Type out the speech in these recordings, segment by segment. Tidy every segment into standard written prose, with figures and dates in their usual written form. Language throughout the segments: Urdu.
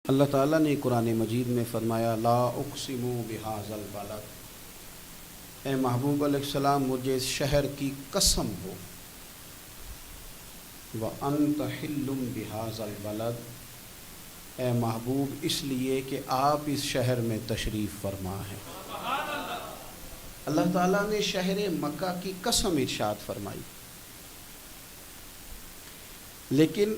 اللہ تعالیٰ نے قرآن مجید میں فرمایا لا اقسم بہذا البلد، اے محبوب علیہ السلام مجھے اس شہر کی قسم ہو، وَأَنْتَ حِلٌّ بِهَذَا الْبَلَدِ، اے محبوب اس لیے کہ آپ اس شہر میں تشریف فرما ہیں۔ اللہ تعالیٰ نے شہر مکہ کی قسم ارشاد فرمائی، لیکن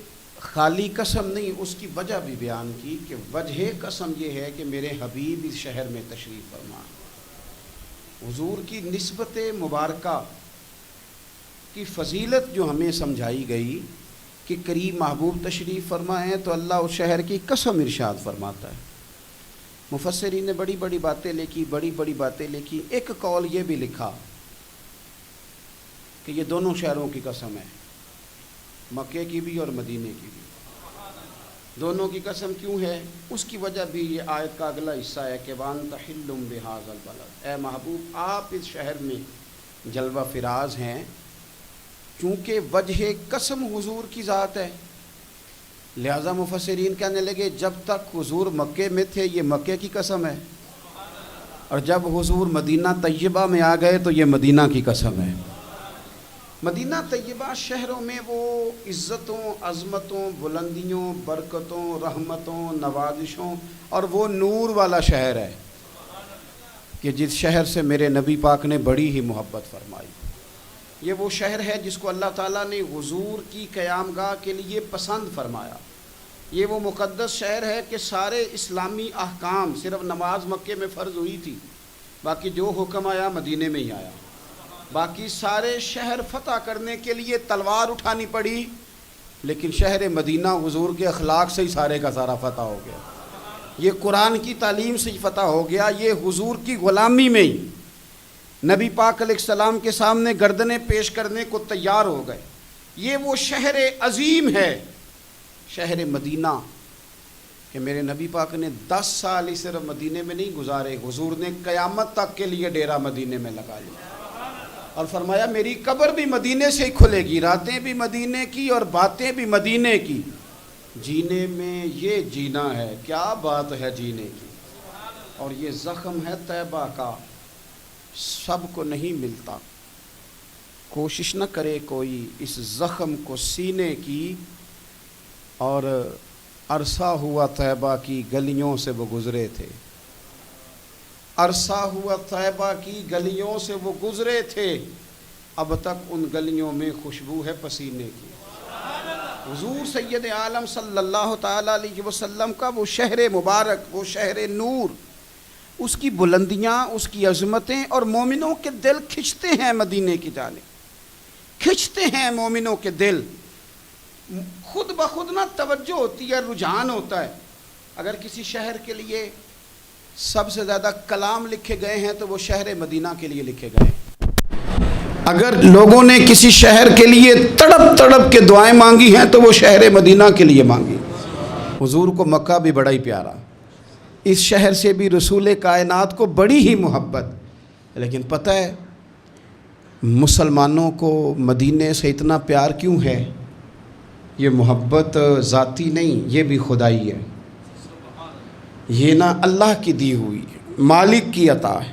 خالی قسم نہیں، اس کی وجہ بھی بیان کی کہ وجہ قسم یہ ہے کہ میرے حبیب اس شہر میں تشریف فرما ہیں۔ حضور کی نسبت مبارکہ کی فضیلت جو ہمیں سمجھائی گئی کہ قریب محبوب تشریف فرما ہیں، تو اللہ اس شہر کی قسم ارشاد فرماتا ہے۔ مفسرین نے بڑی بڑی باتیں لکھی، ایک قول یہ بھی لکھا کہ یہ دونوں شہروں کی قسم ہے، مکے کی بھی اور مدینے کی بھی، دونوں کی قسم کیوں ہے؟ اس کی وجہ بھی یہ آیت کا اگلا حصہ ہے کہ وَأَنْتَ حِلٌّ بِهَذَا الْبَلَدِ، اے محبوب آپ اس شہر میں جلوہ فراز ہیں، چونکہ وجہ قسم حضور کی ذات ہے، لہذا مفسرین کہنے لگے جب تک حضور مکے میں تھے یہ مکے کی قسم ہے، اور جب حضور مدینہ طیبہ میں آ گئے تو یہ مدینہ کی قسم ہے۔ مدینہ طیبہ شہروں میں وہ عزتوں، عظمتوں، بلندیوں، برکتوں، رحمتوں، نوازشوں اور وہ نور والا شہر ہے کہ جس شہر سے میرے نبی پاک نے بڑی ہی محبت فرمائی۔ یہ وہ شہر ہے جس کو اللہ تعالیٰ نے حضور کی قیام گاہ کے لیے پسند فرمایا۔ یہ وہ مقدس شہر ہے کہ سارے اسلامی احکام، صرف نماز مکے میں فرض ہوئی تھی، باقی جو حکم آیا مدینے میں ہی آیا، باقی سارے شہر فتح کرنے کے لیے تلوار اٹھانی پڑی، لیکن شہر مدینہ حضور کے اخلاق سے ہی سارے کا سارا فتح ہو گیا، یہ قرآن کی تعلیم سے ہی فتح ہو گیا، یہ حضور کی غلامی میں ہی نبی پاک علیہ السلام کے سامنے گردنیں پیش کرنے کو تیار ہو گئے۔ یہ وہ شہر عظیم ہے شہر مدینہ کہ میرے نبی پاک نے 10 سال ہی صرف مدینے میں نہیں گزارے، حضور نے قیامت تک کے لیے ڈیرا مدینے میں لگا لیا اور فرمایا میری قبر بھی مدینے سے ہی کھلے گی، راتیں بھی مدینے کی اور باتیں بھی مدینے کی، جینے میں یہ جینا ہے، کیا بات ہے جینے کی، اور یہ زخم ہے طیبہ کا، سب کو نہیں ملتا، کوشش نہ کرے کوئی اس زخم کو سینے کی، اور عرصہ ہوا طیبہ کی گلیوں سے وہ گزرے تھے، عرصہ ہوا طیبہ کی گلیوں سے وہ گزرے تھے، اب تک ان گلیوں میں خوشبو ہے پسینے کی۔ حضور سید عالم صلی اللہ تعالیٰ علیہ وسلم کا وہ شہر مبارک، وہ شہر نور، اس کی بلندیاں، اس کی عظمتیں، اور مومنوں کے دل کھنچتے ہیں مدینے کی جانب، کھنچتے ہیں مومنوں کے دل، خود بخود نہ توجہ ہوتی ہے، رجحان ہوتا ہے۔ اگر کسی شہر کے لیے سب سے زیادہ کلام لکھے گئے ہیں تو وہ شہر مدینہ کے لیے لکھے گئے ہیں۔ اگر لوگوں نے کسی شہر کے لیے تڑپ تڑپ کے دعائیں مانگی ہیں تو وہ شہر مدینہ کے لیے مانگی۔ حضور کو مکہ بھی بڑا ہی پیارا، اس شہر سے بھی رسول کائنات کو بڑی ہی محبت، لیکن پتہ ہے مسلمانوں کو مدینے سے اتنا پیار کیوں ہے؟ یہ محبت ذاتی نہیں، یہ بھی خدائی ہے، یہ نہ اللہ کی دی ہوئی ہے، مالک کی عطا ہے۔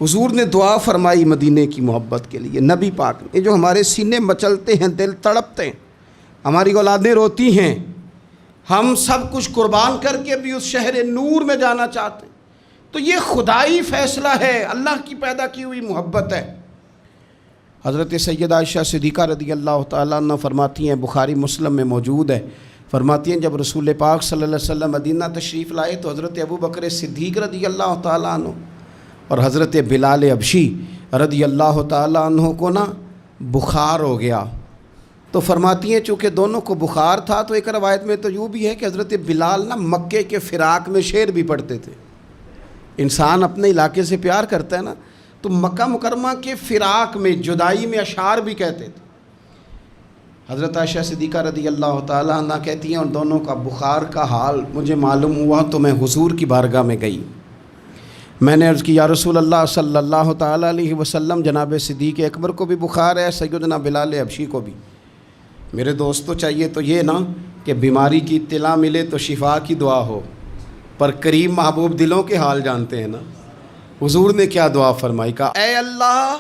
حضور نے دعا فرمائی مدینے کی محبت کے لیے، نبی پاک نے، جو ہمارے سینے مچلتے ہیں، دل تڑپتے ہیں، ہماری اولادیں روتی ہیں، ہم سب کچھ قربان کر کے بھی اس شہر نور میں جانا چاہتے ہیں، تو یہ خدائی فیصلہ ہے، اللہ کی پیدا کی ہوئی محبت ہے۔ حضرت سیدہ عائشہ صدیقہ رضی اللہ تعالیٰ عنہ فرماتی ہیں، بخاری مسلم میں موجود ہے، فرماتی ہیں جب رسول پاک صلی اللہ علیہ وسلم مدینہ تشریف لائے تو حضرت ابوبکر صدیق رضی اللہ تعالیٰ عنہ اور حضرت بلال حبشی رضی اللہ تعالیٰ عنہ کو نا بخار ہو گیا، تو فرماتی ہیں چونکہ دونوں کو بخار تھا، تو ایک روایت میں تو یوں بھی ہے کہ حضرت بلال نا مکے کے فراق میں شعر بھی پڑھتے تھے، انسان اپنے علاقے سے پیار کرتا ہے نا، تو مکہ مکرمہ کے فراق میں، جدائی میں اشعار بھی کہتے تھے۔ حضرت عائشہ صدیقہ رضی اللہ تعالیٰ عنہ کہتی ہیں ان دونوں کا بخار کا حال مجھے معلوم ہوا تو میں حضور کی بارگاہ میں گئی، میں نے عرض کی یا رسول اللہ صلی اللہ تعالیٰ علیہ وسلم، جناب صدیق اکبر کو بھی بخار ہے، سیدنا بلال حبشی کو بھی، میرے دوستو چاہیے تو یہ نا کہ بیماری کی اطلاع ملے تو شفا کی دعا ہو، پر کریم محبوب دلوں کے حال جانتے ہیں نا. حضور نے کیا دعا فرمائی؟ کہا اے اللہ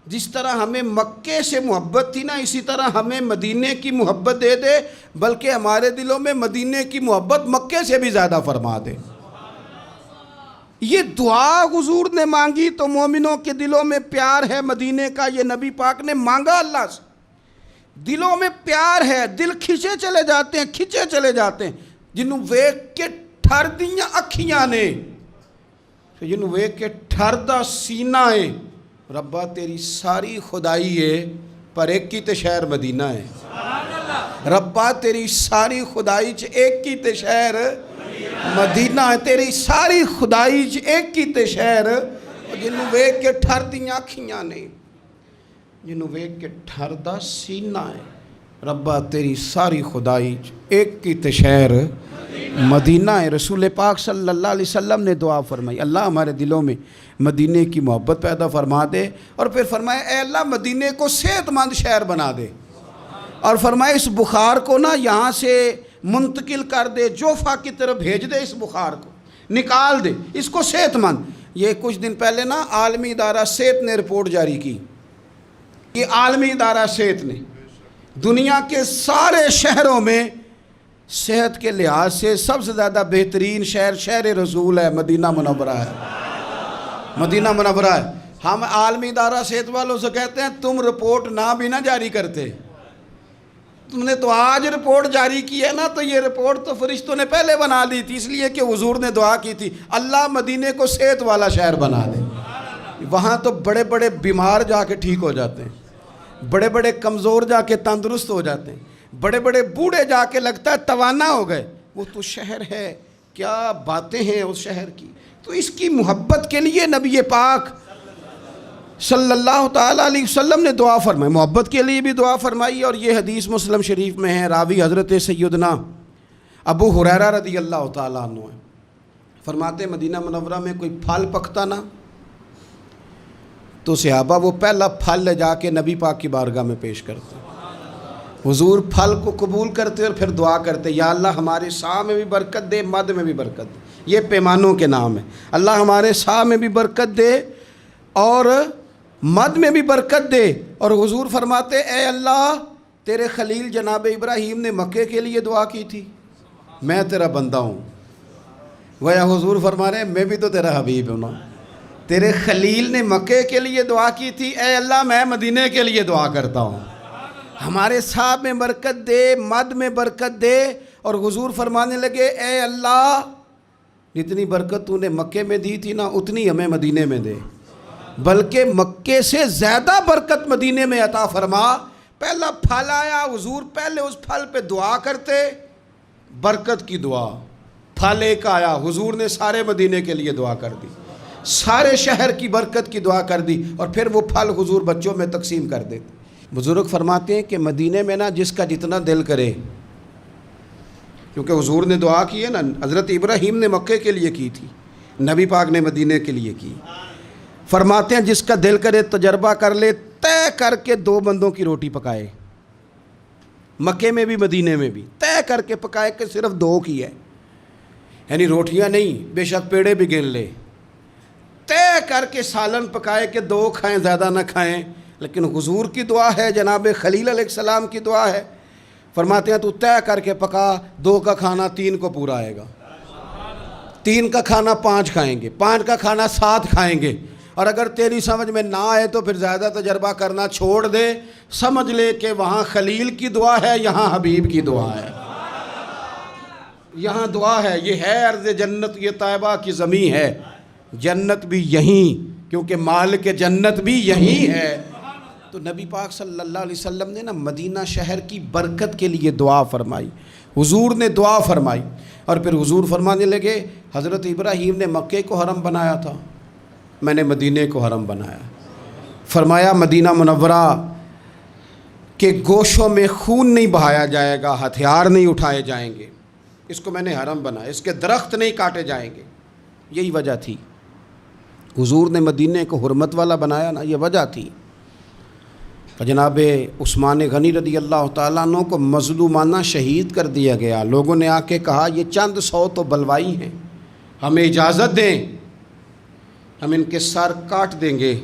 جس طرح ہمیں مکے سے محبت تھی نا اسی طرح ہمیں مدینے کی محبت دے دے، بلکہ ہمارے دلوں میں مدینے کی محبت مکے سے بھی زیادہ فرما دے. یہ دعا حضور نے مانگی تو مومنوں کے دلوں میں پیار ہے مدینے کا. یہ نبی پاک نے مانگا اللہ سے، دلوں میں پیار ہے، دل کھچے چلے جاتے ہیں جنہوں ویک کے ٹھر دیاں اکھیاں نے، جنہوں ویک کے ٹھر دا سینہ ہے. ربا تیری ساری خدائی ہے پر ایک کی تے شہر مدینہ ہے. ربا تیری ساری خدائی چ ایک کی تے شہر مدینہ ہے. تیری ساری خدائی چ ایک کی تے شہر، جنہوں ویک کے ٹھر دیاں اکھیاں نے، جنہوں ویک کے ٹھر دا سینہ ہے. ربا تیری ساری خدائی چ ایک کی تے شہر مدینہ ہے. رسول پاک صلی اللہ علیہ وسلم نے دعا فرمائی اللہ ہمارے دلوں میں مدینے کی محبت پیدا فرما دے، اور پھر فرمایا اے اللہ مدینے کو صحت مند شہر بنا دے، اور فرمایا اس بخار کو نا یہاں سے منتقل کر دے، جوفا کی طرف بھیج دے، اس بخار کو نکال دے، اس کو صحت مند. یہ کچھ دن پہلے نا عالمی ادارہ صحت نے رپورٹ جاری کی. یہ عالمی ادارہ صحت نے دنیا کے سارے شہروں میں صحت کے لحاظ سے سب سے زیادہ بہترین شہر رسول ہے، مدینہ منورہ ہے. مدینہ منورہ ہے. ہم عالمی ادارہ صحت والوں سے کہتے ہیں تم رپورٹ نہ بھی نہ جاری کرتے، تم نے تو آج رپورٹ جاری کی ہے نا، تو یہ رپورٹ تو فرشتوں نے پہلے بنا دی تھی، اس لیے کہ حضور نے دعا کی تھی اللہ مدینے کو صحت والا شہر بنا دے. وہاں تو بڑے بڑے بیمار جا کے ٹھیک ہو جاتے ہیں، بڑے بڑے کمزور جا کے تندرست ہو جاتے ہیں، بڑے بڑے بوڑھے جا کے لگتا ہے توانا ہو گئے. وہ تو شہر ہے، کیا باتیں ہیں اس شہر کی. تو اس کی محبت کے لیے نبی پاک صلی اللہ تعالیٰ علیہ وسلم نے دعا فرمائی، محبت کے لیے بھی دعا فرمائی. اور یہ حدیث مسلم شریف میں ہے، راوی حضرت سیدنا ابو ہریرہ رضی اللہ تعالیٰ عنہ ہے. فرماتے مدینہ منورہ میں کوئی پھل پکتا نا تو صحابہ وہ پہلا پھل لے جا کے نبی پاک کی بارگاہ میں پیش کرتے. حضور پھل کو قبول کرتے اور پھر دعا کرتے یا اللہ ہمارے سا میں بھی برکت دے، مد میں بھی برکت دے. یہ پیمانوں کے نام ہے. اللہ ہمارے سا میں بھی برکت دے اور مد میں بھی برکت دے. اور حضور فرماتے اے اللہ تیرے خلیل جناب ابراہیم نے مکے کے لیے دعا کی تھی، میں تیرا بندہ ہوں. گویا حضور فرما رہے ہیں میں بھی تو تیرا حبیب ہوں نا. تیرے خلیل نے مکے کے لیے دعا کی تھی، اے اللہ میں مدینے کے لیے دعا کرتا ہوں، ہمارے صاحب میں برکت دے، مد میں برکت دے. اور حضور فرمانے لگے اے اللہ جتنی برکت تو نے مکے میں دی تھی نا اتنی ہمیں مدینے میں دے، بلکہ مکے سے زیادہ برکت مدینے میں عطا فرما. پہلا پھل آیا، حضور پہلے اس پھل پہ دعا کرتے، برکت کی دعا. پھل ایک آیا، حضور نے سارے مدینے کے لیے دعا کر دی، سارے شہر کی برکت کی دعا کر دی، اور پھر وہ پھل حضور بچوں میں تقسیم کر دیتے. بزرگ فرماتے ہیں کہ مدینے میں نا جس کا جتنا دل کرے، کیونکہ حضور نے دعا کی ہے نا، حضرت ابراہیم نے مکے کے لیے کی تھی، نبی پاک نے مدینے کے لیے کی. فرماتے ہیں جس کا دل کرے تجربہ کر لے، طے کر کے 2 بندوں کی روٹی پکائے، مکے میں بھی مدینے میں بھی طے کر کے پکائے کہ صرف 2 کی ہے، یعنی روٹیاں نہیں، بے شک پیڑے بھی گن لے. طے کر کے سالن پکائے کہ 2 کھائیں زیادہ نہ کھائیں. لیکن حضور کی دعا ہے، جناب خلیل علیہ السلام کی دعا ہے. فرماتے ہیں تو طے کر کے پکا، 2 کا کھانا 3 کو پورا آئے گا، 3 کا کھانا 5 کھائیں گے، 5 کا کھانا 7 کھائیں گے. اور اگر تیری سمجھ میں نہ آئے تو پھر زیادہ تجربہ کرنا چھوڑ دے، سمجھ لے کہ وہاں خلیل کی دعا ہے، یہاں حبیب کی دعا ہے. یہاں دعا ہے، یہ ہے ارض جنت، یہ طیبہ کی زمین ہے، جنت بھی یہیں، کیونکہ مالک جنت بھی یہیں ہے. تو نبی پاک صلی اللہ علیہ وسلم نے نا مدینہ شہر کی برکت کے لیے دعا فرمائی، حضور نے دعا فرمائی. اور پھر حضور فرمانے لگے حضرت ابراہیم نے مکے کو حرم بنایا تھا، میں نے مدینے کو حرم بنایا. فرمایا مدینہ منورہ کے گوشوں میں خون نہیں بہایا جائے گا، ہتھیار نہیں اٹھائے جائیں گے، اس کو میں نے حرم بنایا، اس کے درخت نہیں کاٹے جائیں گے. یہی وجہ تھی حضور نے مدینے کو حرمت والا بنایا نا، یہ وجہ تھی. جناب عثمان غنی رضی اللہ تعالیٰ عنہ کو مظلومانہ شہید کر دیا گیا. لوگوں نے آ کے کہا یہ چند 100 تو بلوائی ہیں، ہمیں اجازت دیں، ہم ان کے سر کاٹ دیں گے۔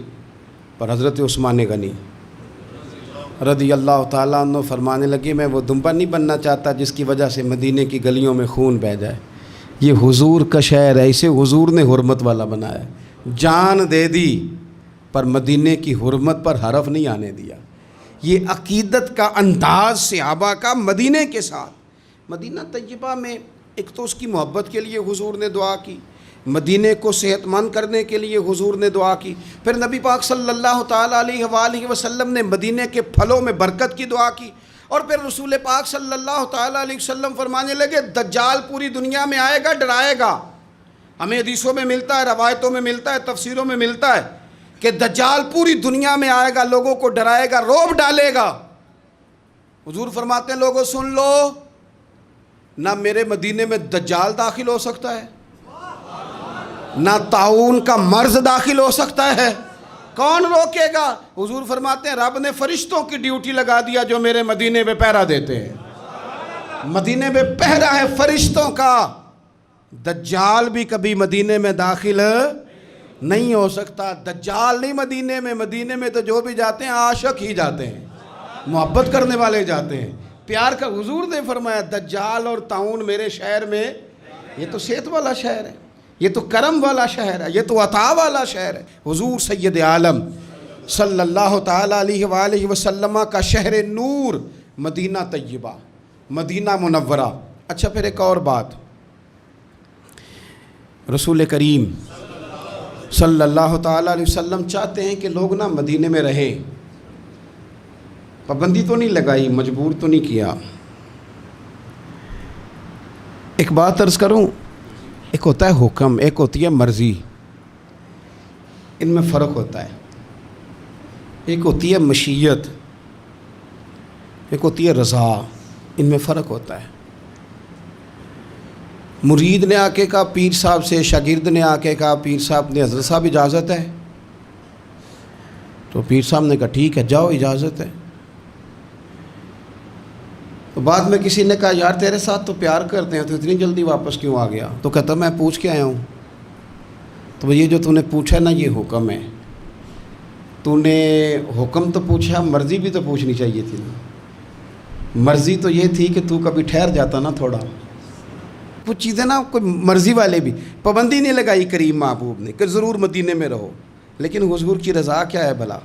پر حضرت عثمان غنی رضی اللہ تعالیٰ عنہ فرمانے لگے میں وہ دمبا نہیں بننا چاہتا جس کی وجہ سے مدینے کی گلیوں میں خون بہہ جائے۔ یہ حضور کا شہر ہے، اسے حضور نے حرمت والا بنایا ہے، جان دے دی پر مدینے کی حرمت پر حرف نہیں آنے دیا۔ یہ عقیدت کا انداز صحابہ کا مدینے کے ساتھ۔ مدینہ طیبہ میں ایک تو اس کی محبت کے لیے حضور نے دعا کی، مدینے کو صحت مند کرنے کے لیے حضور نے دعا کی، پھر نبی پاک صلی اللہ تعالیٰ علیہ وآلہ وسلم نے مدینے کے پھلوں میں برکت کی دعا کی، اور پھر رسول پاک صلی اللہ تعالیٰ علیہ وسلم فرمانے لگے دجال پوری دنیا میں آئے گا، ڈرائے گا۔ ہمیں حدیثوں میں ملتا ہے، روایتوں میں ملتا ہے، تفسیروں میں ملتا ہے کہ دجال پوری دنیا میں آئے گا، لوگوں کو ڈرائے گا، رعب ڈالے گا۔ حضور فرماتے ہیں لوگوں سن لو، نہ میرے مدینے میں دجال داخل ہو سکتا ہے، نہ طاعون کا مرض داخل ہو سکتا ہے، کون روکے گا؟ حضور فرماتے ہیں رب نے فرشتوں کی ڈیوٹی لگا دیا جو میرے مدینے میں پہرا دیتے ہیں۔ مدینے میں پہرا ہے فرشتوں کا، دجال بھی کبھی مدینے میں داخل نہیں ہو سکتا۔ دجال نہیں مدینے میں تو جو بھی جاتے ہیں عاشق ہی جاتے ہیں، محبت کرنے والے جاتے ہیں، پیار کا۔ حضور نے فرمایا دجال اور طاعون میرے شہر میں، یہ تو صحت والا شہر ہے، یہ تو کرم والا شہر ہے، یہ تو عطا والا شہر ہے۔ حضور سید عالم صلی اللہ تعالیٰ علیہ وآلہ وسلم کا شہر نور مدینہ طیبہ، مدینہ منورہ۔ اچھا پھر ایک اور بات، رسول کریم صلی اللہ تعالیٰ علیہ وسلم چاہتے ہیں کہ لوگ نا مدینے میں رہیں، پابندی تو نہیں لگائی، مجبور تو نہیں کیا۔ ایک بات عرض کروں، ایک ہوتا ہے حکم، ایک ہوتی ہے مرضی، ان میں فرق ہوتا ہے۔ ایک ہوتی ہے مشیت، ایک ہوتی ہے رضا، ان میں فرق ہوتا ہے۔ مرید نے آ کے کہا پیر صاحب سے، شاگرد نے آ کے کہا پیر صاحب نے حضرت صاحب اجازت ہے، تو پیر صاحب نے کہا ٹھیک ہے جاؤ اجازت ہے۔ تو بعد میں کسی نے کہا یار تیرے ساتھ تو پیار کرتے ہیں تو اتنی جلدی واپس کیوں آ گیا؟ تو کہتا میں پوچھ کے آیا ہوں۔ تو یہ جو تو نے پوچھا نا یہ حکم ہے، تو نے حکم تو پوچھا، مرضی بھی تو پوچھنی چاہیے تھی نا۔ مرضی تو یہ تھی کہ تو کبھی ٹھہر جاتا نا تھوڑا، وہ چیزیں نا کوئی مرضی والے بھی، پابندی نہیں لگائی کریم محبوب نے کہ ضرور مدینے میں رہو، لیکن حضور کی رضا کیا ہے بھلا،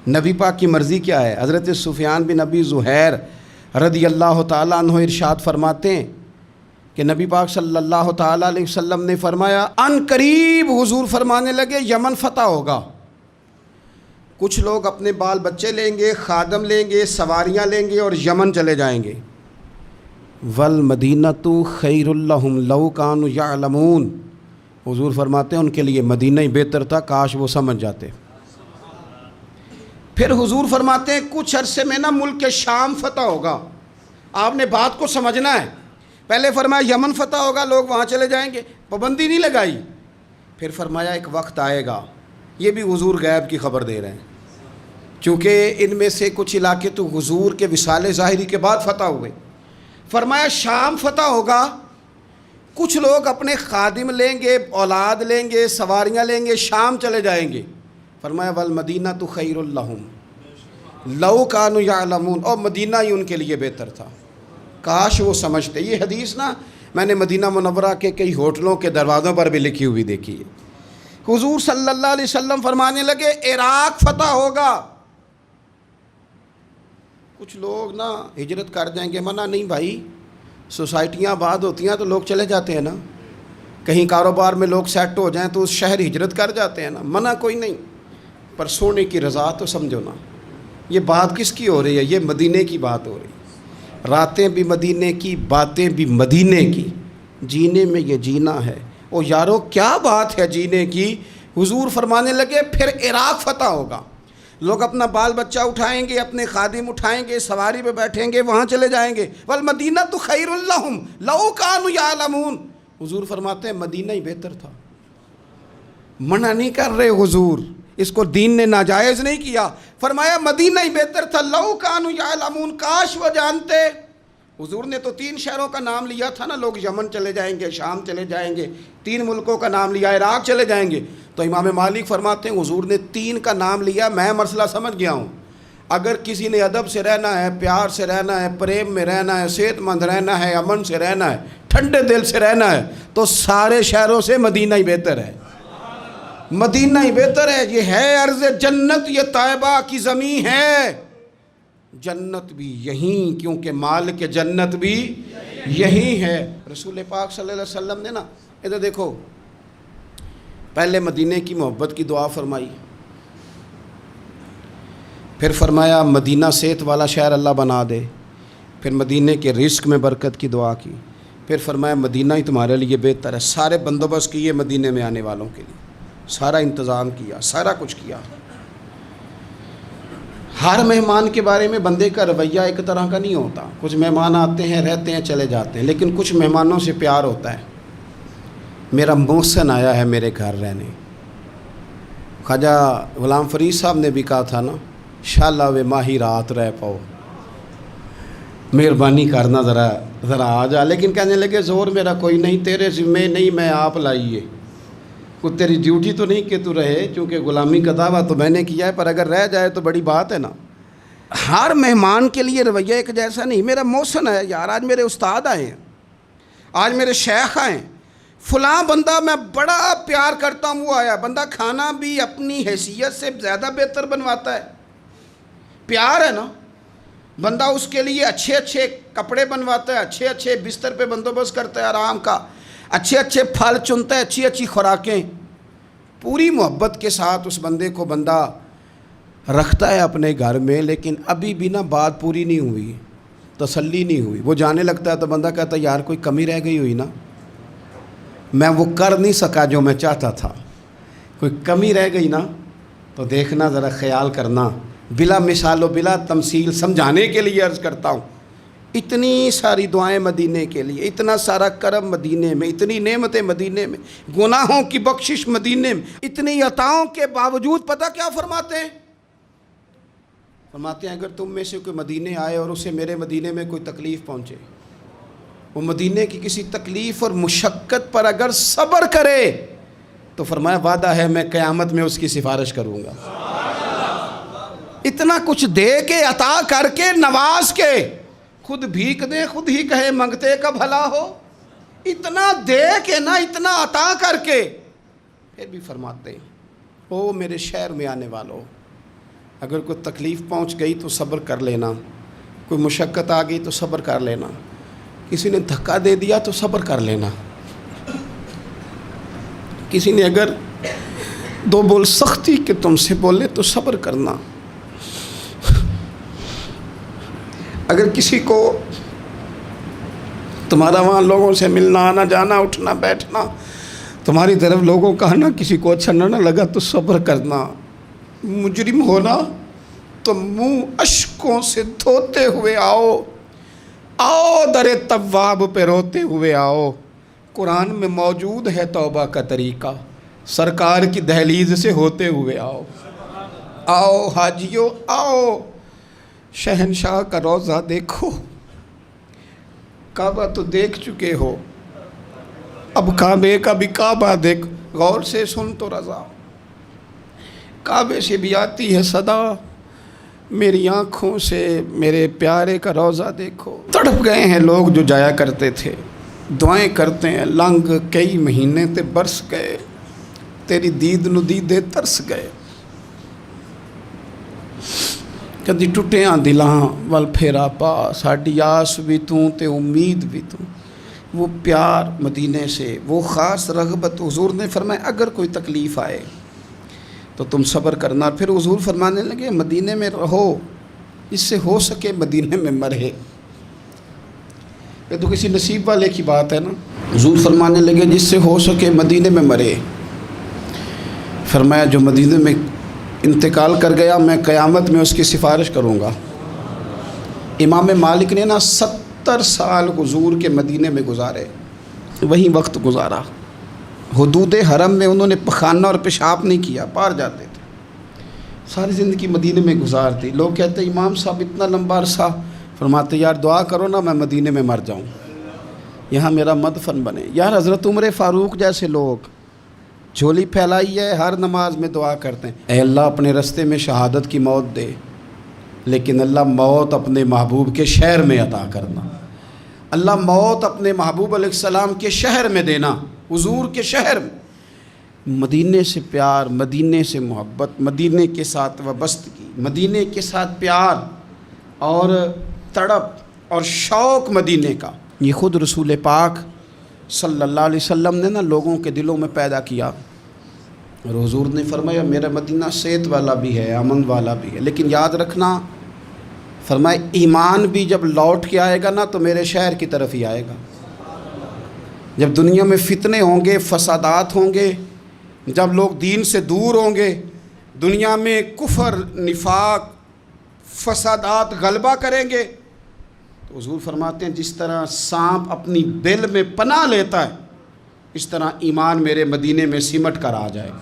نبی پاک کی مرضی کیا ہے؟ حضرت سفیان بن ابی زہیر رضی اللہ تعالیٰ عنہ ارشاد فرماتے ہیں کہ نبی پاک صلی اللہ تعالیٰ علیہ وسلم نے فرمایا ان قریب حضور فرمانے لگے یمن فتح ہوگا، کچھ لوگ اپنے بال بچے لیں گے، خادم لیں گے، سواریاں لیں گے اور یمن چلے جائیں گے۔ والمدینۃ خیر لہم لو کانوا یعلمون، حضور فرماتے ہیں ان کے لیے مدینہ ہی بہتر تھا، کاش وہ سمجھ جاتے۔ پھر حضور فرماتے ہیں کچھ عرصے میں نا ملک شام فتح ہوگا۔ آپ نے بات کو سمجھنا ہے، پہلے فرمایا یمن فتح ہوگا، لوگ وہاں چلے جائیں گے، پابندی نہیں لگائی۔ پھر فرمایا ایک وقت آئے گا، یہ بھی حضور غیب کی خبر دے رہے ہیں، چونکہ ان میں سے کچھ علاقے تو حضور کے وصال ظاہری کے بعد فتح ہوئے۔ فرمایا شام فتح ہوگا، کچھ لوگ اپنے خادم لیں گے، اولاد لیں گے، سواریاں لیں گے، شام چلے جائیں گے۔ فرمایا والمدینۃ خیر لہم لو کانوا یعلمون، اور مدینہ ہی ان کے لیے بہتر تھا، کاش وہ سمجھتے۔ یہ حدیث نا میں نے مدینہ منورہ کے کئی ہوٹلوں کے دروازوں پر بھی لکھی ہوئی دیکھی ہے۔ حضور صلی اللہ علیہ وسلم فرمانے لگے عراق فتح ہوگا، کچھ لوگ نا ہجرت کر جائیں گے، منع نہیں بھائی، سوسائٹیاں آباد ہوتی ہیں تو لوگ چلے جاتے ہیں نا، کہیں کاروبار میں لوگ سیٹ ہو جائیں تو اس شہر ہجرت کر جاتے ہیں نا، منع کوئی نہیں، پر سونے کی رضا تو سمجھو نا۔ یہ بات کس کی ہو رہی ہے؟ یہ مدینے کی بات ہو رہی ہے، راتیں بھی مدینے کی، باتیں بھی مدینے کی، جینے میں یہ جینا ہے۔ او یارو کیا بات ہے جینے کی؟ حضور فرمانے لگے پھر عراق فتح ہوگا، لوگ اپنا بال بچہ اٹھائیں گے، اپنے خادم اٹھائیں گے، سواری پہ بیٹھیں گے، وہاں چلے جائیں گے۔ والمدینۃ خیر لہم لو کانوا یعلمون، حضور فرماتے ہیں مدینہ ہی بہتر تھا۔ منع نہیں کر رہے حضور، اس کو دین نے ناجائز نہیں کیا، فرمایا مدینہ ہی بہتر تھا، لو کانوا یعلمون، کاش وہ جانتے۔ حضور نے تو 3 شہروں کا نام لیا تھا نا، لوگ یمن چلے جائیں گے، شام چلے جائیں گے، 3 ملکوں کا نام لیا، عراق چلے جائیں گے. تو امام مالک فرماتے ہیں حضور نے 3 کا نام لیا، میں مسئلہ سمجھ گیا ہوں. اگر کسی نے ادب سے رہنا ہے، پیار سے رہنا ہے، پریم میں رہنا ہے، صحت مند رہنا ہے، امن سے رہنا ہے، ٹھنڈے دل سے رہنا ہے، تو سارے شہروں سے مدینہ ہی بہتر ہے. مدینہ ہی بہتر ہے. یہ ہے عرض جنت، یہ طیبہ کی زمین ہے. جنت بھی یہیں، کیونکہ مالک جنت بھی یہیں ہے. رسول پاک صلی اللہ علیہ وسلم نے نا ادھر دیکھو، پہلے مدینے کی محبت کی دعا فرمائی، پھر فرمایا مدینہ صحت والا شہر اللہ بنا دے، پھر مدینے کے رزق میں برکت کی دعا کی، پھر فرمایا مدینہ ہی تمہارے لیے بہتر ہے. سارے بندوبست کیے مدینے میں آنے والوں کے لیے، سارا انتظام کیا، سارا کچھ کیا. ہر مہمان کے بارے میں بندے کا رویہ ایک طرح کا نہیں ہوتا. کچھ مہمان آتے ہیں، رہتے ہیں، چلے جاتے ہیں، لیکن کچھ مہمانوں سے پیار ہوتا ہے. میرا محسن آیا ہے میرے گھر رہنے. خواجہ غلام فرید صاحب نے بھی کہا تھا نا، انشاءاللہ وہ ماہی رات رہ پاؤ، مہربانی کرنا ذرا آ جا. لیکن کہنے لگے زور میرا کوئی نہیں، تیرے ذمے نہیں، میں آپ لائیے. کوئی تیری ڈیوٹی تو نہیں کہ تو رہے، چونکہ غلامی کا دعویٰ تو میں نے کیا ہے، پر اگر رہ جائے تو بڑی بات ہے نا. ہر مہمان کے لیے رویہ ایک جیسا نہیں. میرا محسن ہے یار، آج میرے استاد آئے ہیں، آج میرے شیخ آئے ہیں، فلاں بندہ میں بڑا پیار کرتا ہوں وہ آیا. بندہ کھانا بھی اپنی حیثیت سے زیادہ بہتر بنواتا ہے. پیار ہے نا. بندہ اس کے لیے اچھے اچھے کپڑے بنواتا ہے، اچھے اچھے بستر پہ بندوبست کرتا ہے آرام کا، اچھے اچھے پھل چنتا ہے، اچھی اچھی خوراکیں. پوری محبت کے ساتھ اس بندے کو بندہ رکھتا ہے اپنے گھر میں. لیکن ابھی بھی نا بات پوری نہیں ہوئی، تسلی نہیں ہوئی. وہ جانے لگتا ہے تو بندہ کہتا ہے یار کوئی کمی رہ گئی ہوئی نا، میں وہ کر نہیں سکا جو میں چاہتا تھا، کوئی کمی رہ گئی نا، تو دیکھنا ذرا خیال کرنا. بلا مثال و بلا تمثیل سمجھانے کے لیے عرض کرتا ہوں. اتنی ساری دعائیں مدینے کے لیے، اتنا سارا کرم مدینے میں، اتنی نعمتیں مدینے میں، گناہوں کی بخشش مدینے میں، اتنی عطاؤں کے باوجود پتہ کیا فرماتے ہیں؟ فرماتے ہیں اگر تم میں سے کوئی مدینے آئے اور اسے میرے مدینے میں کوئی تکلیف پہنچے، وہ مدینے کی کسی تکلیف اور مشقت پر اگر صبر کرے تو فرمایا وعدہ ہے میں قیامت میں اس کی سفارش کروں گا. اتنا کچھ دے کے، عطا کر کے، نواز کے، خود بھیک دے خود ہی کہے منگتے کا بھلا ہو. اتنا دے کے نا، اتنا عطا کر کے، پھر بھی فرماتے ہیں او میرے شہر میں آنے والوں، اگر کوئی تکلیف پہنچ گئی تو صبر کر لینا، کوئی مشقت آ گئی تو صبر کر لینا، کسی نے دھکا دے دیا تو صبر کر لینا، کسی نے اگر 2 بول سختی کے تم سے بولے تو صبر کرنا. اگر کسی کو تمہارا وہاں لوگوں سے ملنا، آنا جانا، اٹھنا بیٹھنا، تمہاری طرف لوگوں کا آنا کسی کو اچھا نہ لگا تو صبر کرنا. مجرم ہونا تو منہ اشکوں سے دھوتے ہوئے آؤ، آؤ در تواب پہ روتے ہوئے آؤ. قرآن میں موجود ہے توبہ کا طریقہ، سرکار کی دہلیز سے ہوتے ہوئے آؤ. آؤ حاجیو آؤ، شہنشاہ کا روضہ دیکھو. کعبہ تو دیکھ چکے ہو، اب کعبے کا بھی کعبہ دیکھ. غور سے سن تو رضا، کعبے سے بھی آتی ہے صدا، میری آنکھوں سے میرے پیارے کا روضہ دیکھو. تڑپ گئے ہیں لوگ جو جایا کرتے تھے، دعائیں کرتے ہیں لنگ کئی مہینے تے برس گئے، تیری دید نو دیدے ترس گئے. کدی ٹوٹیاں دلاں ول پھیرا پا، ساڈی آس بھی توں تے امید بھی توں. وہ پیار مدینے سے، وہ خاص رغبت. حضور نے فرمایا اگر کوئی تکلیف آئے تو تم صبر کرنا. پھر حضور فرمانے لگے مدینے میں رہو، اس سے ہو سکے مدینے میں مرے. یہ تو کسی نصیب والے کی بات ہے نا. حضور فرمانے لگے جس سے ہو سکے مدینے میں مرے. فرمایا جو مدینے میں انتقال کر گیا میں قیامت میں اس کی سفارش کروں گا. امام مالک نے نا 70 سال حضور کے مدینے میں گزارے، وہیں وقت گزارا. حدود حرم میں انہوں نے پخانہ اور پیشاب نہیں کیا، پار جاتے تھے. ساری زندگی مدینے میں گزار دی. لوگ کہتے ہیں امام صاحب اتنا لمبا عرصہ فرماتے یار دعا کرو نا میں مدینے میں مر جاؤں، یہاں میرا مدفن بنے۔ یار حضرت عمر فاروق جیسے لوگ جھولی پھیلائی ہے، ہر نماز میں دعا کرتے ہیں اے اللہ اپنے رستے میں شہادت کی موت دے، لیکن اللہ موت اپنے محبوب کے شہر میں عطا کرنا، اللہ موت اپنے محبوب علیہ السلام کے شہر میں دینا، حضور کے شہر میں۔ مدینے سے پیار، مدینے سے محبت، مدینے کے ساتھ وابستگی، مدینے کے ساتھ پیار اور تڑپ اور شوق مدینے کا، یہ خود رسول پاک صلی اللہ علیہ وسلم نے نا لوگوں کے دلوں میں پیدا کیا۔ اور حضور نے فرمایا میرا مدینہ صحت والا بھی ہے، امن والا بھی ہے، لیکن یاد رکھنا فرمایا ایمان بھی جب لوٹ کے آئے گا نا تو میرے شہر کی طرف ہی آئے گا۔ جب دنیا میں فتنے ہوں گے، فسادات ہوں گے، جب لوگ دین سے دور ہوں گے، دنیا میں کفر، نفاق، فسادات غلبہ کریں گے، تو حضور فرماتے ہیں جس طرح سانپ اپنی بل میں پناہ لیتا ہے اس طرح ایمان میرے مدینے میں سمٹ کر آ جائے گا،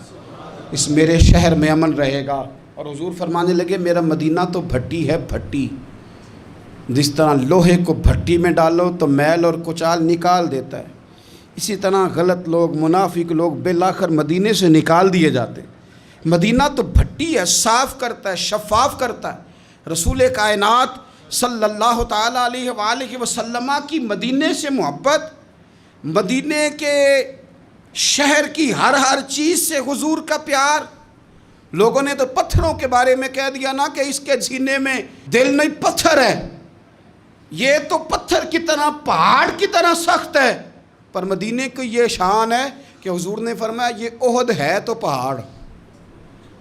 اس میرے شہر میں امن رہے گا۔ اور حضور فرمانے لگے میرا مدینہ تو بھٹی ہے، بھٹی، جس طرح لوہے کو بھٹی میں ڈالو تو میل اور کچال نکال دیتا ہے، اسی طرح غلط لوگ، منافق لوگ بالآخر مدینے سے نکال دیے جاتے۔ مدینہ تو بھٹی ہے، صاف کرتا ہے، شفاف کرتا ہے۔ رسول کائنات صلی اللہ تعالیٰ علیہ وآلہ وسلم کی مدینے سے محبت، مدینے کے شہر کی ہر چیز سے حضور کا پیار۔ لوگوں نے تو پتھروں کے بارے میں کہہ دیا نا کہ اس کے سینے میں دل نہیں پتھر ہے، یہ تو پتھر کی طرح، پہاڑ کی طرح سخت ہے، پر مدینے کی یہ شان ہے کہ حضور نے فرمایا یہ احد ہے تو پہاڑ،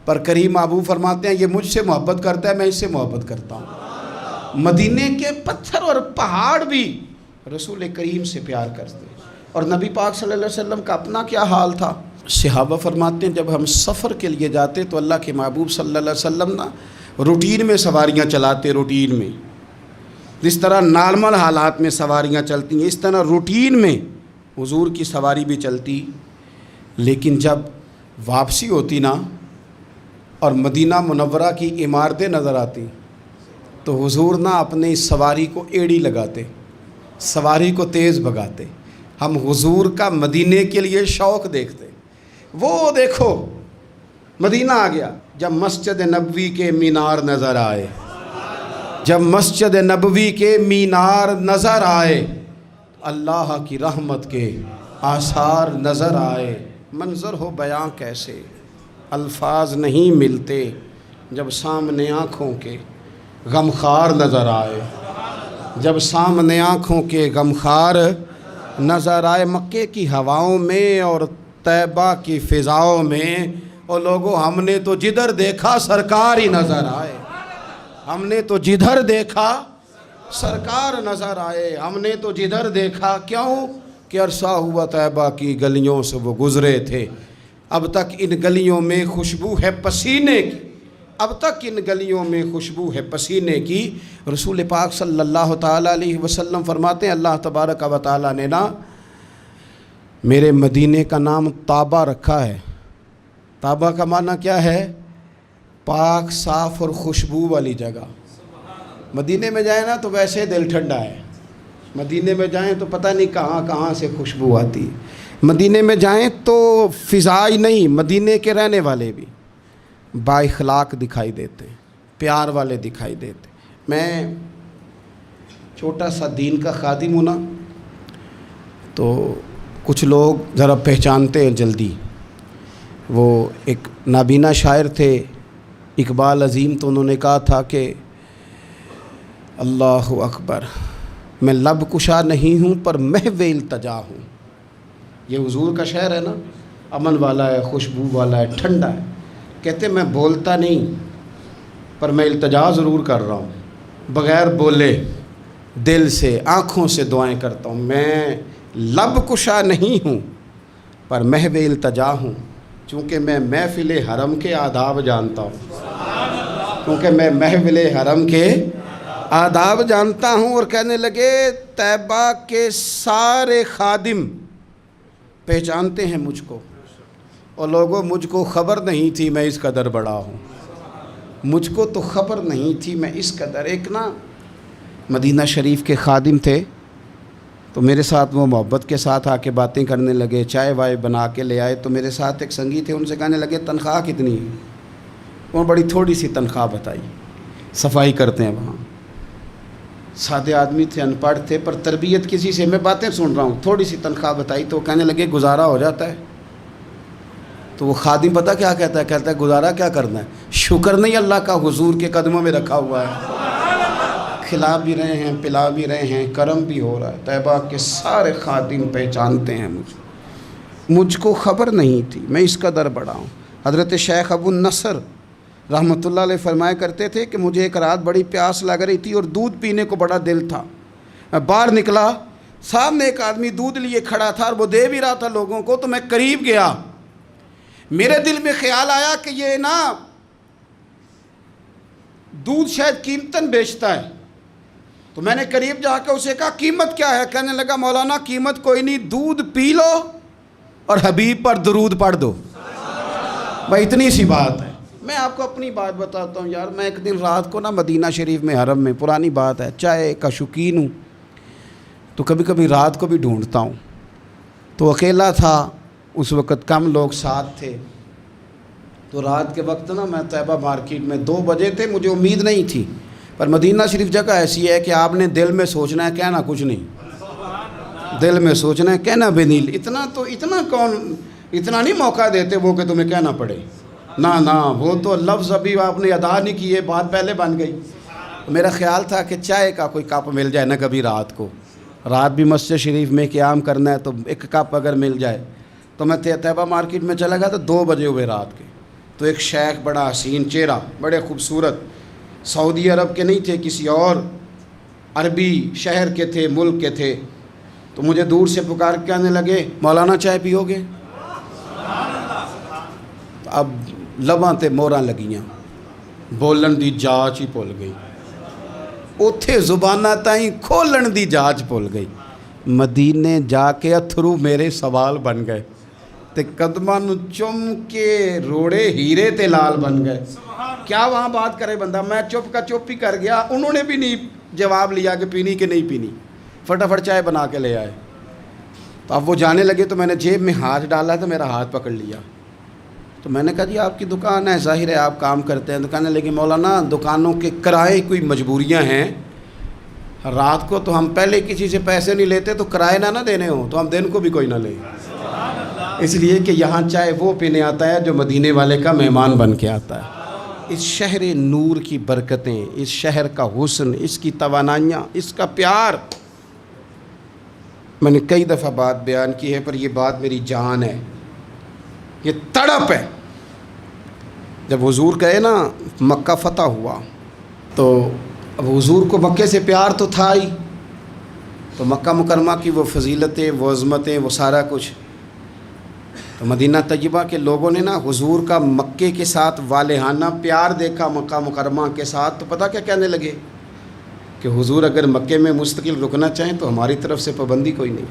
پر کریم محبوب فرماتے ہیں یہ مجھ سے محبت کرتا ہے، میں اس سے محبت کرتا ہوں۔ مدینے کے پتھر اور پہاڑ بھی رسول کریم سے پیار کرتے۔ اور نبی پاک صلی اللہ علیہ وسلم کا اپنا کیا حال تھا؟ صحابہ فرماتے ہیں جب ہم سفر کے لیے جاتے تو اللہ کے محبوب صلی اللہ علیہ وسلم نا روٹین میں سواریاں چلاتے، روٹین میں، جس طرح نارمل حالات میں سواریاں چلتی ہیں اس طرح روٹین میں حضور کی سواری بھی چلتی۔ لیکن جب واپسی ہوتی نا اور مدینہ منورہ کی عمارتیں نظر آتی تو حضور نا اپنی سواری کو ایڑی لگاتے، سواری کو تیز بھگاتے۔ ہم حضور کا مدینے کے لیے شوق دیکھتے۔ وہ دیکھو مدینہ آ گیا جب مسجد نبوی کے مینار نظر آئے، جب مسجد نبوی کے مینار نظر آئے، اللہ کی رحمت کے آثار نظر آئے، منظر ہو بیاں کیسے، الفاظ نہیں ملتے جب سامنے آنکھوں کے غمخوار نظر آئے، جب سامنے آنکھوں کے غمخوار نظر آئے۔ مکے کی ہواؤں میں اور طیبہ کی فضاؤں میں، اور لوگوں ہم نے تو جدھر دیکھا سرکار ہی نظر آئے، ہم نے تو جدھر دیکھا سرکار نظر آئے، ہم نے تو جدھر دیکھا، کیوں کہ عرصہ ہوا طیبہ کی گلیوں سے وہ گزرے تھے، اب تک ان گلیوں میں خوشبو ہے پسینے کی، اب تک ان گلیوں میں خوشبو ہے پسینے کی۔ رسول پاک صلی اللہ تعالیٰ علیہ وسلم فرماتے ہیں اللہ تبارک و تعالیٰ نے نا میرے مدینے کا نام طابہ رکھا ہے۔ طابہ کا معنی کیا ہے؟ پاک، صاف اور خوشبو والی جگہ۔ مدینے میں جائیں نا تو ویسے دل ٹھنڈا ہے، مدینے میں جائیں تو پتہ نہیں کہاں کہاں سے خوشبو آتی، مدینے میں جائیں تو فضائی نہیں، مدینے کے رہنے والے بھی با اخلاق دکھائی دیتے، پیار والے دکھائی دیتے۔ میں چھوٹا سا دین کا خادم ہوں نا، تو کچھ لوگ ذرا پہچانتے ہیں جلدی۔ وہ ایک نابینا شاعر تھے اقبال عظیم، تو انہوں نے کہا تھا کہ اللہ اکبر، میں لب کشا نہیں ہوں پر محو التجا ہوں۔ یہ حضور کا شعر ہے نا، امن والا ہے، خوشبو والا ہے، ٹھنڈا ہے۔ کہتے میں بولتا نہیں پر میں التجا ضرور کر رہا ہوں، بغیر بولے دل سے، آنکھوں سے دعائیں کرتا ہوں۔ میں لب کشا نہیں ہوں پر محو التجا ہوں، چونکہ میں محفل حرم کے آداب جانتا ہوں، کیونکہ میں محفل حرم کے آداب جانتا ہوں۔ اور کہنے لگے طیبہ کے سارے خادم پہچانتے ہیں مجھ کو، اور لوگوں مجھ کو خبر نہیں تھی میں اس قدر بڑا ہوں، مجھ کو تو خبر نہیں تھی میں اس قدر۔ ایک نا مدینہ شریف کے خادم تھے، تو میرے ساتھ وہ محبت کے ساتھ آ کے باتیں کرنے لگے، چائے وائے بنا کے لے آئے۔ تو میرے ساتھ ایک سنگی تھے، ان سے کہنے لگے تنخواہ کتنی ہے؟ وہ بڑی تھوڑی سی تنخواہ بتائی، صفائی کرتے ہیں وہاں، سادے آدمی تھے، ان پڑھ تھے، پر تربیت کسی سے، میں باتیں سن رہا ہوں، تھوڑی سی تنخواہ بتائی تو وہ کہنے لگے گزارا ہو جاتا ہے۔ تو وہ خادم پتہ کیا کہتا ہے؟ کہتا ہے گزارا کیا کرنا ہے، شکر نہیں اللہ کا حضور کے قدموں میں رکھا ہوا ہے، کھلا بھی رہے ہیں، پلا بھی رہے ہیں، کرم بھی ہو رہا ہے۔ طیبہ کے سارے خادم پہچانتے ہیں مجھ کو خبر نہیں تھی، میں اس قدر بڑا ہوں۔ حضرت شیخ ابو النصر رحمۃ اللہ علیہ فرمایا کرتے تھے کہ مجھے ایک رات بڑی پیاس لگ رہی تھی اور دودھ پینے کو بڑا دل تھا، میں باہر نکلا، سامنے ایک آدمی دودھ لیے کھڑا تھا اور وہ دے بھی رہا تھا لوگوں کو، تو میں قریب گیا، میرے دل میں خیال آیا کہ یہ نا دودھ شاید قیمتاً بیچتا ہے، تو میں نے قریب جا کے اسے کہا قیمت کیا ہے؟ کہنے لگا مولانا قیمت کوئی نہیں، دودھ پی لو اور حبیب پر درود پڑھ دو، بھائی اتنی سی بات ہے۔ میں آپ کو اپنی بات بتاتا ہوں یار، میں ایک دن رات کو نا مدینہ شریف میں حرم میں، پرانی بات ہے، چائے کا شوقین ہوں تو کبھی کبھی رات کو بھی ڈھونڈتا ہوں، تو اکیلا تھا اس وقت، کم لوگ ساتھ تھے، تو رات کے وقت نا میں طیبہ مارکیٹ میں 2 بجے تھے، مجھے امید نہیں تھی، پر مدینہ شریف جگہ ایسی ہے کہ آپ نے دل میں سوچنا ہے، کہنا کچھ نہیں، دل میں سوچنا ہے، کہنا بھی نہیں، اتنا نہیں موقع دیتے وہ کہ تمہیں کہنا پڑے، نہ وہ تو لفظ ابھی آپ نے ادا نہیں کیے، بات پہلے بن گئی۔ میرا خیال تھا کہ چائے کا کوئی کپ مل جائے نا کبھی رات کو، رات بھی مسجد شریف میں قیام کرنا ہے تو ایک کپ اگر مل جائے، تو میں طیبہ مارکیٹ میں چلا گیا تو 2 بجے ہوئے رات کے، تو ایک شیخ بڑا حسین چہرہ، بڑے خوبصورت، سعودی عرب کے نہیں تھے، کسی اور عربی شہر کے تھے، ملک کے تھے، تو مجھے دور سے پکار کے آنے لگے مولانا چائے پیو گے؟ اب لباں تے موراں لگیاں، بولن دی جاچ ہی بھول گئی، اوتھے زباناں تائیں کھولن دی جاچ بھول گئی، مدینے جا کے اتھرو میرے سوال بن گئے، تے قدماں نو چم کے روڑے ہیرے تے لال بن گئے۔ کیا وہاں بات کرے بندہ، میں چپ کا چپ ہی کر گیا، انہوں نے بھی نہیں جواب لیا کہ پینی کہ نہیں پینی، فٹافٹ چائے بنا کے لے آئے۔ تو اب وہ جانے لگے تو میں نے جیب میں ہاتھ ڈالا تو میرا ہاتھ پکڑ لیا، تو میں نے کہا جی آپ کی دکان ہے، ظاہر ہے آپ کام کرتے ہیں، دکانیں، لیکن مولانا دکانوں کے کرائے کوئی مجبوریاں ہیں، رات کو تو ہم پہلے کسی سے پیسے نہیں لیتے، تو کرائے نہ دینے ہوں تو ہم دن کو بھی کوئی نہ لیں، اس لیے کہ یہاں چائے وہ پینے آتا ہے جو مدینے والے کا مہمان بن کے آتا ہے۔ اس شہر نور کی برکتیں، اس شہر کا حسن، اس کی توانائیاں، اس کا پیار، میں نے کئی دفعہ بات بیان کی ہے، پر یہ بات میری جان ہے، یہ تڑپ ہے۔ جب حضور گئے نا، مکہ فتح ہوا، تو اب حضور کو مکے سے پیار تو تھا ہی، تو مکہ مکرمہ کی وہ فضیلتیں، وہ عظمتیں، وہ سارا کچھ، تو مدینہ طیبہ کے لوگوں نے نا حضور کا مکے کے ساتھ والہانہ پیار دیکھا، مکہ مکرمہ کے ساتھ، تو پتہ کیا کہنے لگے کہ حضور اگر مکے میں مستقل رکنا چاہیں تو ہماری طرف سے پابندی کوئی نہیں۔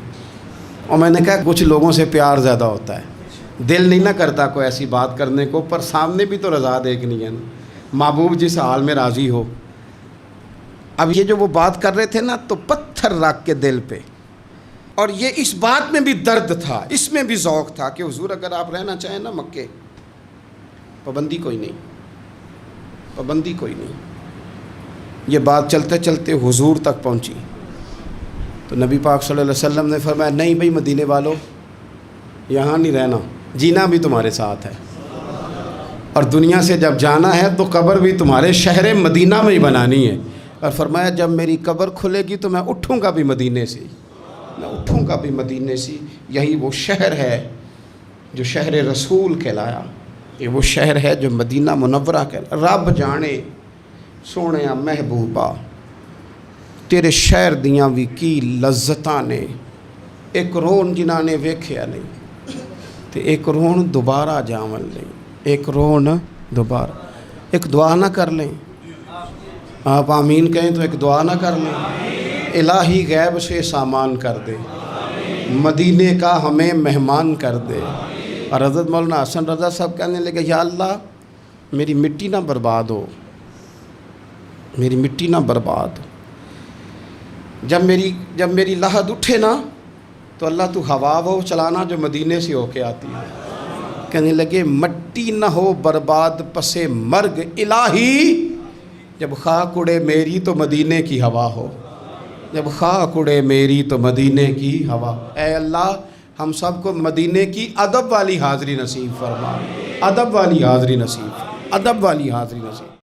اور میں نے کہا کچھ لوگوں سے پیار زیادہ ہوتا ہے، دل نہیں نہ کرتا کوئی ایسی بات کرنے کو، پر سامنے بھی تو رضا دیکھنی ہے نا، محبوب جس حال میں راضی ہو۔ اب یہ جو وہ بات کر رہے تھے نا، تو پتھر رکھ کے دل پہ، اور یہ اس بات میں بھی درد تھا، اس میں بھی ذوق تھا کہ حضور اگر آپ رہنا چاہیں نا مکے، پابندی کوئی نہیں، پابندی کوئی نہیں۔ یہ بات چلتے چلتے حضور تک پہنچی، تو نبی پاک صلی اللہ علیہ وسلم نے فرمایا نہیں بھائی مدینے والوں، یہاں نہیں رہنا، جینا بھی تمہارے ساتھ ہے، اور دنیا سے جب جانا ہے تو قبر بھی تمہارے شہر مدینہ میں ہی بنانی ہے۔ اور فرمایا جب میری قبر کھلے گی تو میں اٹھوں گا بھی مدینے سے، میں اٹھوں گا بھی مدینے سے، یہی وہ شہر ہے جو شہر رسول کہلایا، یہ وہ شہر ہے جو مدینہ منورہ کہلایا۔ رب جانے سونیا محبوبہ تیرے شہر دیاں بھی کی لذتاں نے، ایک رون جنہاں نے ویکھیا نہیں تے ایک رون دوبارہ جاون نہیں، ایک رون دوبارہ، ایک دعا نہ کر لیں، آپ آمین کہیں تو ایک دعا نہ کر لیں، الہی غیب سے سامان کر دے، مدینے کا ہمیں مہمان کر دے۔ اور حضرت مولانا حسن رضا صاحب کہنے لگے یا اللہ میری مٹی نہ برباد ہو، میری مٹی نہ برباد ہو۔ جب میری لحد اٹھے نا تو اللہ تو ہوا وہ چلانا جو مدینے سے ہو کے آتی ہے. کہنے لگے مٹی نہ ہو برباد پسے مرگ الہی، جب خاک اڑے میری تو مدینے کی ہوا ہو، جب خاک اڑے میری تو مدینے کی ہوا. اے اللہ ہم سب کو مدینے کی ادب والی حاضری نصیب فرما، ادب والی حاضری نصیب، ادب والی حاضری نصیب.